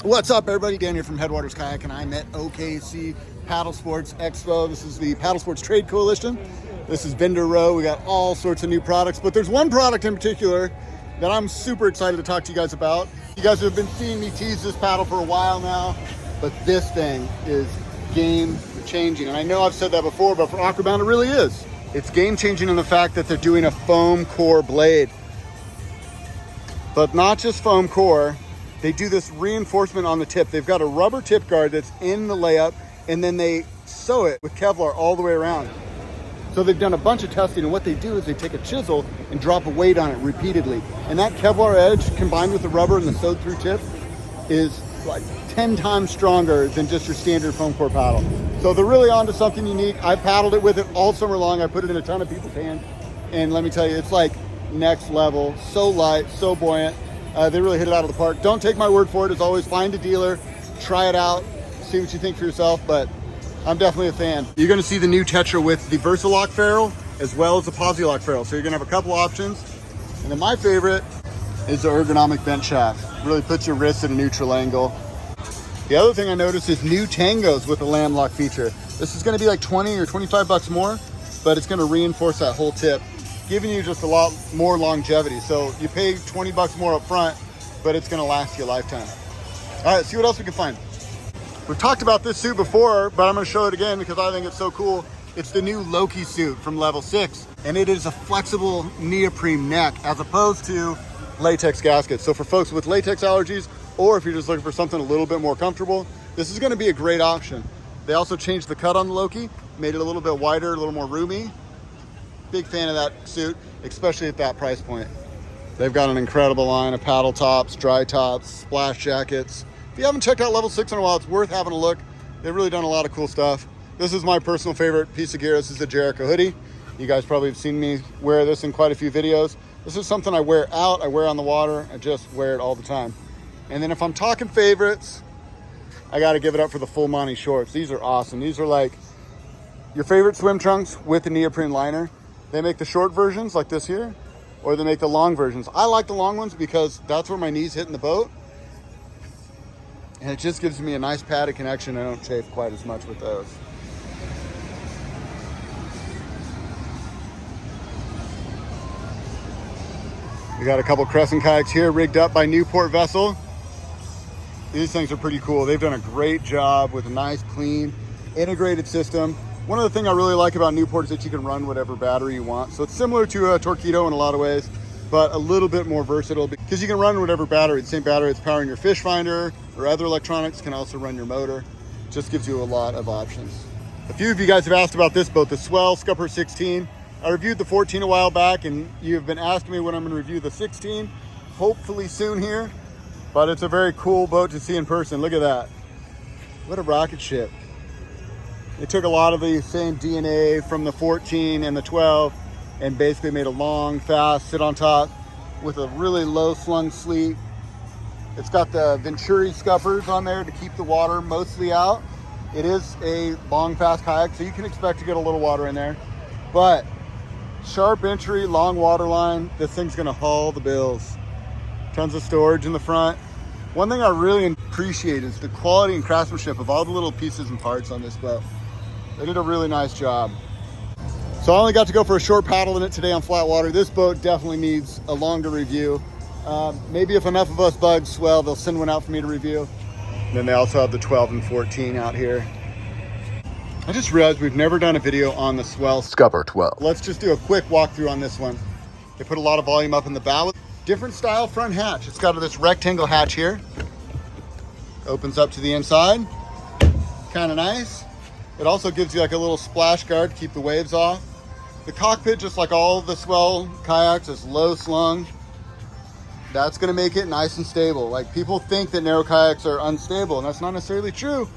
What's up, everybody? Dan here from Headwaters Kayak, and I'm at OKC Paddlesports Expo. This is the Paddlesports Trade Coalition. This is vendor row. We got all sorts of new products, but there's one product in particular that I'm super excited to talk to you guys about. You guys have been seeing me tease this paddle for a while now, but this thing is game changing. And I know I've said that before, but for Aquabound, it really is. It's game changing in the fact that they're doing a foam core blade, but not just foam core. They do this reinforcement on the tip. They've got a rubber tip guard that's in the layup, and then they sew it with Kevlar all the way around. So they've done a bunch of testing, and what they do is they take a chisel and drop a weight on it repeatedly. And that Kevlar edge combined with the rubber and the sewed through tip is like 10 times stronger than just your standard foam core paddle. So they're really onto something unique. I paddled it with it all summer long. I put it in a ton of people's hands. And let me tell you, it's like next level. So light, so buoyant. They really hit it out of the park. Don't take my word for it. As always, find a dealer, try it out, see what you think for yourself, but I'm definitely a fan. You're gonna see the new Tetra with the Versalock ferrule as well as the Posilock ferrule. So you're gonna have a couple options. And then my favorite is the ergonomic bent shaft. Really puts your wrist at a neutral angle. The other thing I noticed is new tangos with the lamb lock feature. This is gonna be like 20 or 25 bucks more, but it's gonna reinforce that whole tip, giving you just a lot more longevity. So you pay 20 bucks more up front, but it's gonna last you a lifetime. All right, see what else we can find. We've talked about this suit before, but I'm gonna show it again because I think it's so cool. It's the new Loki suit from Level 6, and it is a flexible neoprene neck as opposed to latex gaskets. So for folks with latex allergies, or if you're just looking for something a little bit more comfortable, this is gonna be a great option. They also changed the cut on the Loki, made it a little bit wider, a little more roomy. Big fan of that suit, especially at that price point. They've got an incredible line of paddle tops, dry tops, splash jackets. If you haven't checked out Level 6 in a while, it's worth having a look. They've really done a lot of cool stuff. This is my personal favorite piece of gear. This is the Jericho hoodie. You guys probably have seen me wear this in quite a few videos. This is something I wear out, I wear on the water, I just wear it all the time. And then if I'm talking favorites, I gotta give it up for the Full Monty shorts. These are awesome. These are like your favorite swim trunks with the neoprene liner. They make the short versions like this here, or they make the long versions. I like the long ones because that's where my knees hit in the boat. And it just gives me a nice padded connection. I don't chafe quite as much with those. We got a couple Crescent kayaks here rigged up by Newport Vessel. These things are pretty cool. They've done a great job with a nice, clean, integrated system. One of the things I really like about Newport is that you can run whatever battery you want. So it's similar to a Torqeedo in a lot of ways, but a little bit more versatile because you can run whatever battery. The same battery that's powering your fish finder or other electronics can also run your motor. Just gives you a lot of options. A few of you guys have asked about this boat, the Swell Scupper 16. I reviewed the 14 a while back, and you've been asking me when I'm gonna review the 16. Hopefully soon here, but it's a very cool boat to see in person. Look at that. What a rocket ship. They took a lot of the same DNA from the 14 and the 12 and basically made a long, fast sit on top with a really low slung sleeve. It's got the Venturi scuppers on there to keep the water mostly out. It is a long, fast kayak, so you can expect to get a little water in there. But sharp entry, long water line, this thing's gonna haul the bills. Tons of storage in the front. One thing I really appreciate is the quality and craftsmanship of all the little pieces and parts on this boat. They did a really nice job. So I only got to go for a short paddle in it today on flat water. This boat definitely needs a longer review. Maybe if enough of us bugs swell, they'll send one out for me to review. And then they also have the 12 and 14 out here. I just realized we've never done a video on the Swell Scupper 12. Let's just do a quick walkthrough on this one. They put a lot of volume up in the bow. Different style front hatch. It's got this rectangle hatch here. Opens up to the inside. Kind of nice. It also gives you like a little splash guard to keep the waves off. The cockpit, just like all the Swell kayaks, is low slung. That's gonna make it nice and stable. Like, people think that narrow kayaks are unstable, and that's not necessarily true.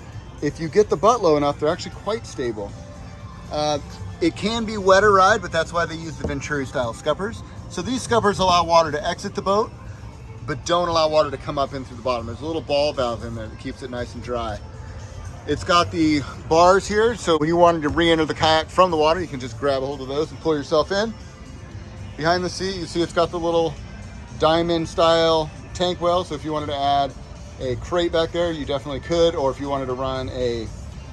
If you get the butt low enough, they're actually quite stable. It can be wetter ride, but that's why they use the Venturi style scuppers. So these scuppers allow water to exit the boat, but don't allow water to come up in through the bottom. There's a little ball valve in there that keeps it nice and dry. It's got the bars here, so when you wanted to re-enter the kayak from the water, you can just grab a hold of those and pull yourself in. Behind the seat, you see it's got the little diamond style tank well, so if you wanted to add a crate back there, you definitely could. Or if you wanted to run a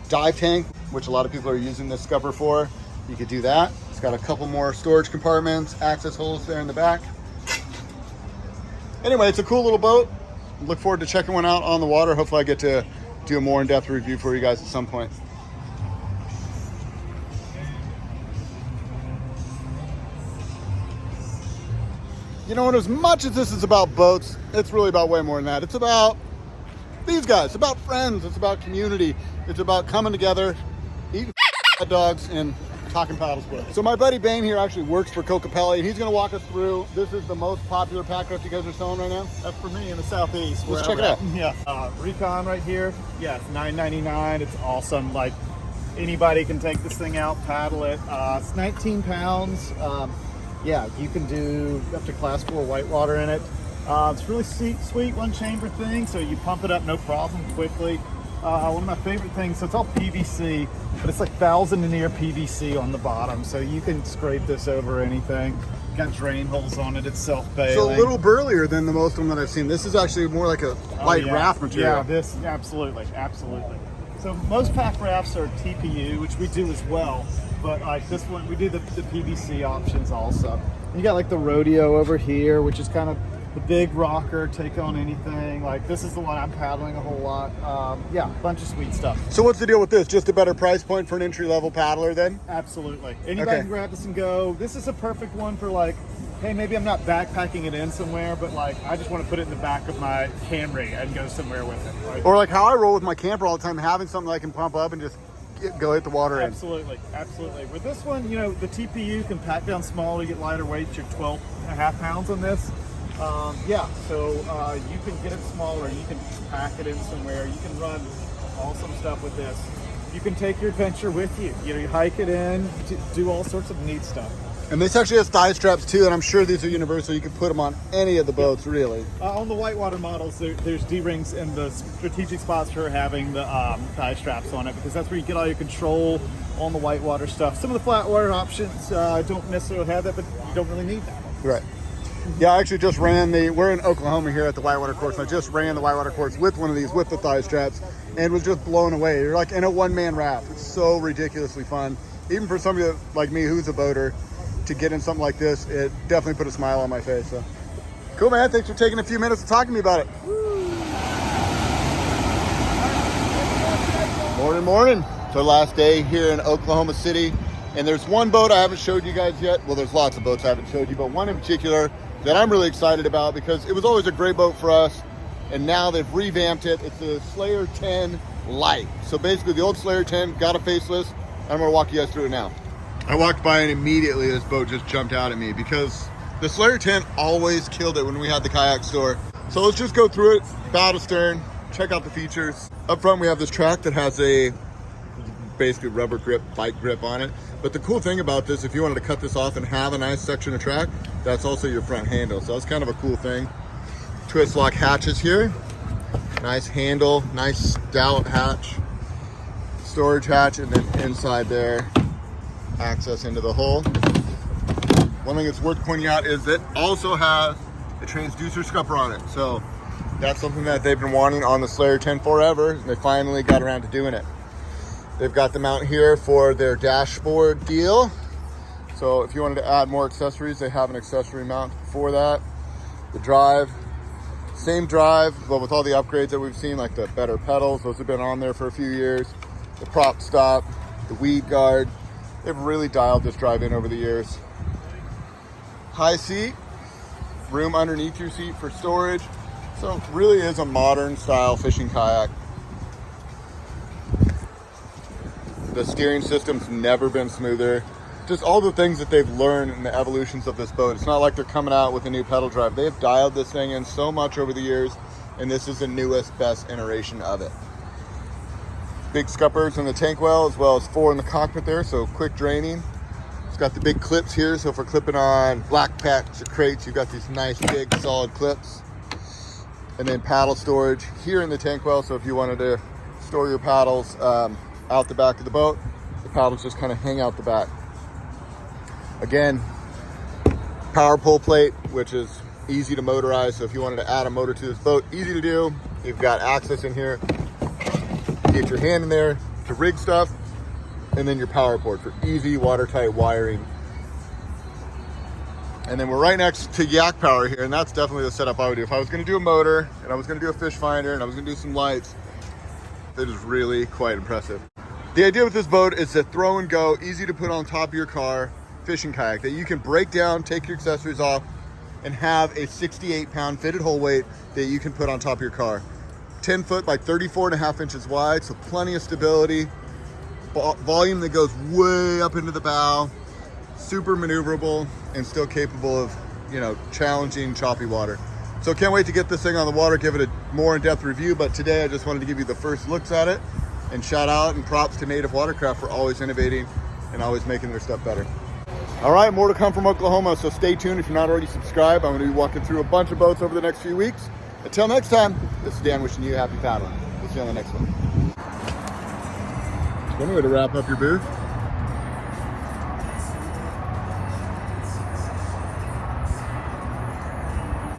dive tank, which a lot of people are using this scupper for, you could do that. It's got a couple more storage compartments, access holes there in the back. Anyway, it's a cool little boat. Look forward to checking one out on the water. Hopefully I get to do a more in-depth review for you guys at some point. You know, and as much as this is about boats, it's really about way more than that. It's about these guys. It's about friends. It's about community. It's about coming together, eating hot dogs, and talking paddle sports. So my buddy Bane here actually works for Coca-Cola, and he's going to walk us through. This is the most popular pack raft you guys are selling right now? That's for me in the Southeast. Let's check it out. Yeah, Recon right here. Yeah, it's $9.99. It's awesome. Like, anybody can take this thing out, paddle it. It's 19 pounds. Yeah, you can do up to class 4 whitewater in it. It's really sweet one chamber thing, so you pump it up no problem quickly. One of my favorite things, so it's all PVC, but it's like 1,000 linear PVC on the bottom, so you can scrape this over anything. Got drain holes on it, it's self-bailing. So a little burlier than the most of them that I've seen. This is actually more like a light raft material. Yeah, this, absolutely. So most pack rafts are TPU, which we do as well, but like this one, we do the PVC options also. And you got like the rodeo over here, which is kind of the big rocker, take on anything. Like this is the one I'm paddling a whole lot. Yeah, bunch of sweet stuff. So what's the deal with this? Just a better price point for an entry-level paddler then? Absolutely. Anybody can grab this and go. This is a perfect one for like, hey, maybe I'm not backpacking it in somewhere, but like I just want to put it in the back of my Camry and go somewhere with it. Right? Or like how I roll with my camper all the time, having something I can pump up and just go hit the water in. Absolutely. With this one, you know, the TPU can pack down small to get lighter weights. You're 12.5 pounds on this. Yeah, so you can get it smaller. You can pack it in somewhere. You can run awesome stuff with this. You can take your adventure with you. You know, you hike it in, do all sorts of neat stuff. And this actually has thigh straps too, and I'm sure these are universal. You can put them on any of the boats, really. On the whitewater models, there's D-rings in the strategic spots for having the thigh straps on it, because that's where you get all your control on the whitewater stuff. Some of the flat water options don't necessarily have that, but you don't really need that. Right. Yeah, I actually just ran we're in Oklahoma here at the whitewater course, and I just ran the whitewater course with one of these with the thigh straps and was just blown away. You're like in a one-man raft. It's so ridiculously fun. Even for somebody like me who's a boater, to get in something like this, it definitely put a smile on my face. So cool, man. Thanks for taking a few minutes to talk to me about it. Morning. It's our last day here in Oklahoma City, and there's one boat I haven't showed you guys yet. Well, there's lots of boats I haven't showed you, but one in particular that I'm really excited about because it was always a great boat for us, and now they've revamped it. It's the Slayer 10 Light. So basically the old Slayer 10 got a facelift. I'm gonna walk you guys through it now. I walked by and immediately this boat just jumped out at me because the Slayer 10 always killed it when we had the kayak store. So let's just go through it, bow to stern, check out the features. Up front we have this track that has a basically rubber grip, bike grip on it. But the cool thing about this, if you wanted to cut this off and have a nice section of track, that's also your front handle. So that's kind of a cool thing. Twist lock hatches here. Nice handle, nice stout hatch. Storage hatch, and then inside there, access into the hull. One thing that's worth pointing out is it also has a transducer scupper on it. So that's something that they've been wanting on the Slayer 10 forever, and they finally got around to doing it. They've got the mount here for their dashboard deal. So if you wanted to add more accessories, they have an accessory mount for that. The drive, same drive, but with all the upgrades that we've seen, like the better pedals, those have been on there for a few years. The prop stop, the weed guard, they've really dialed this drive in over the years. High seat, room underneath your seat for storage. So it really is a modern style fishing kayak. The steering system's never been smoother. Just all the things that they've learned in the evolutions of this boat. It's not like they're coming out with a new pedal drive. They've dialed this thing in so much over the years, and this is the newest, best iteration of it. Big scuppers in the tank well, as well as 4 in the cockpit there, so quick draining. It's got the big clips here, so for clipping on black packs or crates, you've got these nice big solid clips. And then paddle storage here in the tank well, so if you wanted to store your paddles out the back of the boat, the paddles just kind of hang out the back. Again, power pull plate, which is easy to motorize, so if you wanted to add a motor to this boat, easy to do. You've got access in here. You get your hand in there to rig stuff, and then your power port for easy watertight wiring. And then we're right next to Yak Power here, and that's definitely the setup I would do. If I was gonna do a motor, and I was gonna do a fish finder, and I was gonna do some lights, it is really quite impressive. The idea with this boat is a throw and go, easy to put on top of your car fishing kayak that you can break down, take your accessories off, and have a 68-pound fitted hull weight that you can put on top of your car. 10 foot by 34.5 inches wide, so plenty of stability. Volume that goes way up into the bow, super maneuverable, and still capable of, you know, challenging choppy water. So can't wait to get this thing on the water, give it a more in-depth review, but today I just wanted to give you the first looks at it, and shout out and props to Native Watercraft for always innovating and always making their stuff better. All right, more to come from Oklahoma, so stay tuned. If you're not already subscribed, I'm going to be walking through a bunch of boats over the next few weeks. Until next time, this is Dan wishing you happy paddling. We'll see you on the next one. One way to wrap up your booth.